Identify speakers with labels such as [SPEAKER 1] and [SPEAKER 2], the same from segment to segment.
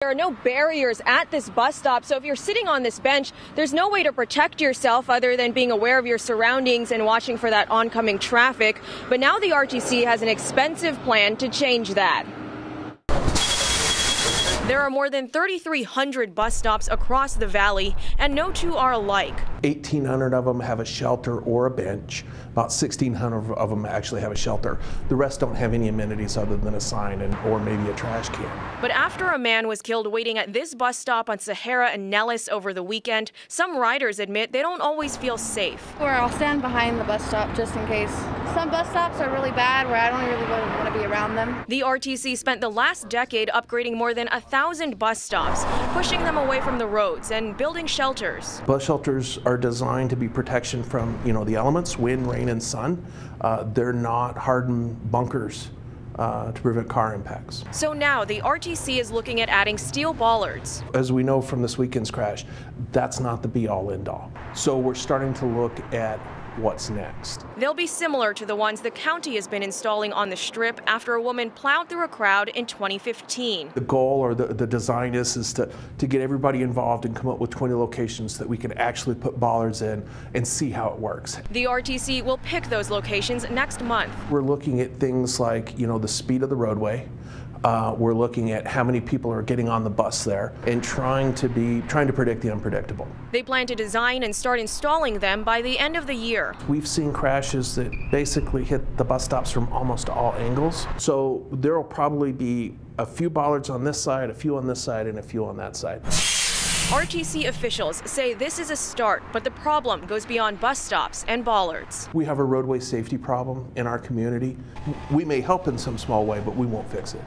[SPEAKER 1] There are no barriers at this bus stop, so if you're sitting on this bench, there's no way to protect yourself other than being aware of your surroundings and watching for that oncoming traffic. But now the RTC has an expensive plan to change that. There are more than 3,300 bus stops across the valley, and no two are alike.
[SPEAKER 2] 1,800 of them have a shelter or a bench. About 1,600 of them actually have a shelter. The rest don't have any amenities other than a sign or maybe a trash can.
[SPEAKER 1] But after a man was killed waiting at this bus stop on Sahara and Nellis over the weekend, some riders admit they don't always feel safe.
[SPEAKER 3] Or I'll stand behind the bus stop just in case. Some bus stops are really bad where I don't really want to be around them.
[SPEAKER 1] The RTC spent the last decade upgrading more than 1,000 bus stops, pushing them away from the roads and building shelters.
[SPEAKER 2] Bus shelters are designed to be protection from, the elements, wind, rain, and sun. They're not hardened bunkers to prevent car impacts.
[SPEAKER 1] So now the RTC is looking at adding steel bollards.
[SPEAKER 2] As we know from this weekend's crash, that's not the be-all, end-all. So we're starting to look at what's next.
[SPEAKER 1] They'll be similar to the ones the county has been installing on the Strip after a woman plowed through a crowd in 2015.
[SPEAKER 2] The goal or the design is to get everybody involved and come up with 20 locations that we can actually put bollards in and see how it works.
[SPEAKER 1] The RTC will pick those locations next month.
[SPEAKER 2] We're looking at things like, the speed of the roadway. We're looking at how many people are getting on the bus there and trying to predict the unpredictable.
[SPEAKER 1] They plan to design and start installing them by the end of the year.
[SPEAKER 2] We've seen crashes that basically hit the bus stops from almost all angles. So there will probably be a few bollards on this side, a few on this side, and a few on that side.
[SPEAKER 1] RTC officials say this is a start, but the problem goes beyond bus stops and bollards.
[SPEAKER 2] We have a roadway safety problem in our community. We may help in some small way, but we won't fix it.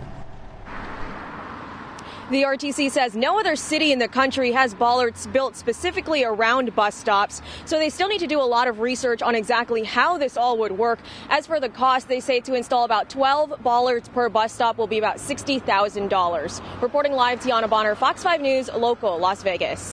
[SPEAKER 1] The RTC says no other city in the country has bollards built specifically around bus stops, so they still need to do a lot of research on exactly how this all would work. As for the cost, they say to install about 12 bollards per bus stop will be about $60,000. Reporting live, Tiana Bonner, Fox 5 News, local Las Vegas.